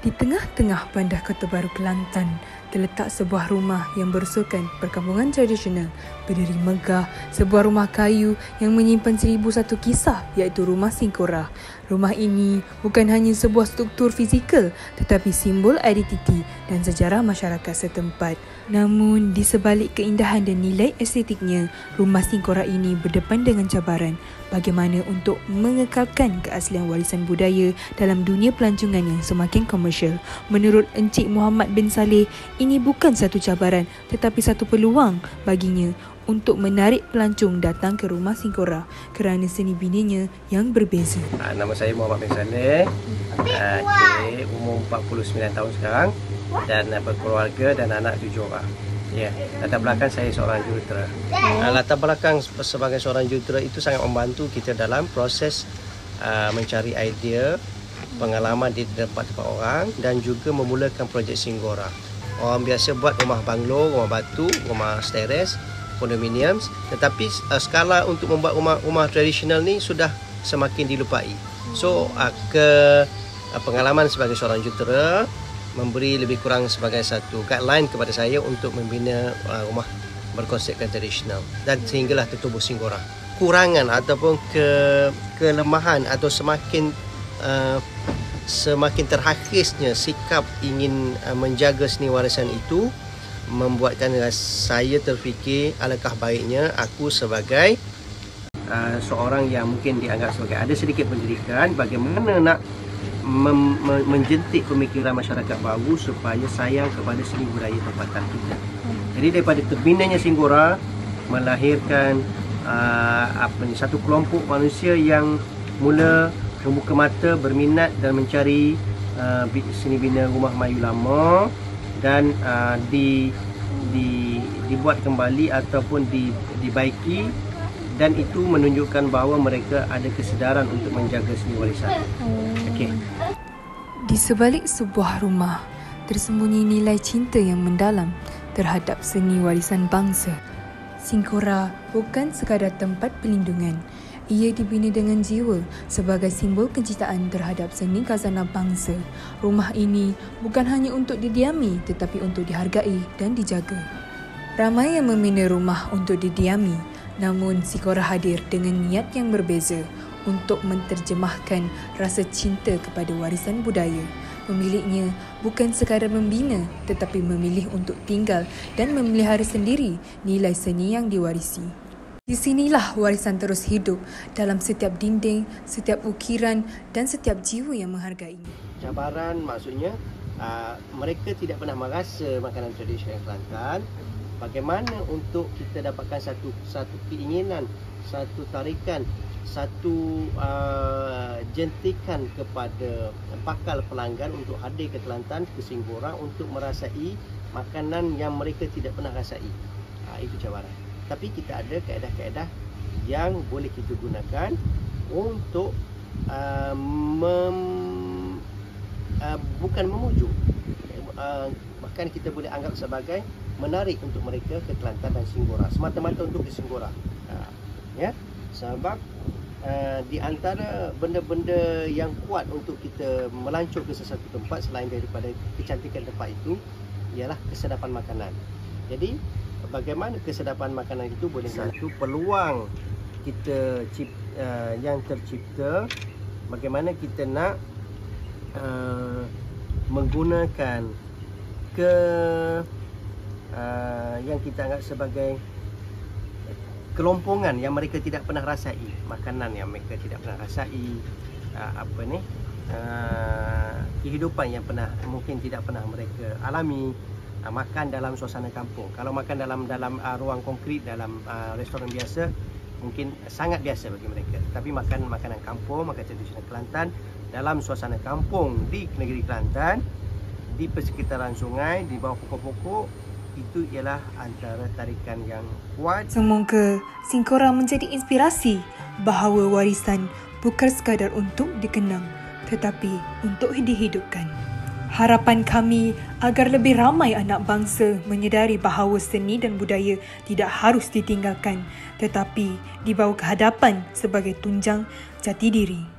Di tengah-tengah Bandar Kota Baru, Kelantan, terletak sebuah rumah yang bersukan perkampungan tradisional, berdiri megah, sebuah rumah kayu yang menyimpan 1001 kisah, iaitu Rumah Singkorah. Rumah ini bukan hanya sebuah struktur fizikal tetapi simbol identiti dan sejarah masyarakat setempat. Namun, di sebalik keindahan dan nilai estetiknya, Rumah Singkorah ini berdepan dengan cabaran bagaimana untuk mengekalkan keaslian warisan budaya dalam dunia pelancongan yang semakin komersial. Menurut Encik Muhammad bin Saleh, ini bukan satu cabaran tetapi satu peluang baginya untuk menarik pelancong datang ke Rumah Singkorah kerana seni binanya yang berbeza. Nama saya Muhammad bin Saleh, umur 49 tahun sekarang dan berkeluarga dan anak 7 orang. Ya, latar belakang saya seorang jurutera. Latar belakang sebagai seorang jurutera itu sangat membantu kita dalam proses mencari idea, pengalaman di tempat-tempat orang dan juga memulakan projek Singkorah. Orang biasa buat rumah banglo, rumah batu, rumah steres, kondominium, tetapi skala untuk membuat rumah tradisional ni sudah semakin dilupai. So pengalaman sebagai seorang jurutera memberi lebih kurang sebagai satu guideline kepada saya untuk membina rumah berkonsepkan tradisional dan sehinggalah tertubuh Singkorah. Kurangan ataupun kelemahan atau semakin terhakisnya sikap ingin menjaga seni warisan itu membuatkan saya terfikir alangkah baiknya aku sebagai seorang yang mungkin dianggap sebagai ada sedikit pendidikan bagaimana nak menjentik pemikiran masyarakat baru supaya sayang kepada seni budaya tempatan kita. Jadi daripada terbinanya Singkorah melahirkan satu kelompok manusia yang mula membuka mata, berminat dan mencari seni bina rumah Melayu lama dan dibuat kembali ataupun dibaiki, dan itu menunjukkan bahawa mereka ada kesedaran untuk menjaga seni warisan. Okey. Di sebalik sebuah rumah tersembunyi nilai cinta yang mendalam terhadap seni warisan bangsa. Singkorah bukan sekadar tempat pelindungan. Ia dibina dengan jiwa sebagai simbol kecintaan terhadap seni khazanah bangsa. Rumah ini bukan hanya untuk didiami tetapi untuk dihargai dan dijaga. Ramai yang membina rumah untuk didiami, namun Singkorah hadir dengan niat yang berbeza untuk menterjemahkan rasa cinta kepada warisan budaya. Pemiliknya bukan sekadar membina tetapi memilih untuk tinggal dan memelihara sendiri nilai seni yang diwarisi. Di sinilah warisan terus hidup dalam setiap dinding, setiap ukiran dan setiap jiwa yang menghargainya. Cabaran maksudnya mereka tidak pernah merasa makanan tradisional Kelantan. Bagaimana untuk kita dapatkan satu keinginan, satu tarikan, satu jentikan kepada bakal pelanggan untuk hadir ke Kelantan, ke Singkorah untuk merasai makanan yang mereka tidak pernah rasai. Itu cabaran. Tapi kita ada kaedah-kaedah yang boleh kita gunakan untuk bukan memujuk, bahkan kita boleh anggap sebagai menarik untuk mereka ke Kelantan dan Singkorah, semata-mata untuk ke Singkorah. Ya, sebab di antara benda-benda yang kuat untuk kita melancur ke sesuatu tempat selain daripada kecantikan tempat itu ialah kesedapan makanan. Jadi bagaimana kesedapan makanan itu boleh satu peluang kita yang tercipta, bagaimana kita nak menggunakan yang kita anggap sebagai kelompongan yang mereka tidak pernah rasai, makanan yang mereka tidak pernah rasai, kehidupan yang mungkin tidak pernah mereka alami. Makan dalam suasana kampung. Kalau makan dalam ruang konkrit, dalam restoran biasa, mungkin sangat biasa bagi mereka. Tapi makan makanan kampung, makan tradisional Kelantan dalam suasana kampung di negeri Kelantan, di persekitaran sungai, di bawah pokok-pokok, itu ialah antara tarikan yang kuat. Semoga Singkorah menjadi inspirasi bahawa warisan bukan sekadar untuk dikenang tetapi untuk dihidupkan. Harapan kami agar lebih ramai anak bangsa menyedari bahawa seni dan budaya tidak harus ditinggalkan tetapi dibawa ke hadapan sebagai tunjang jati diri.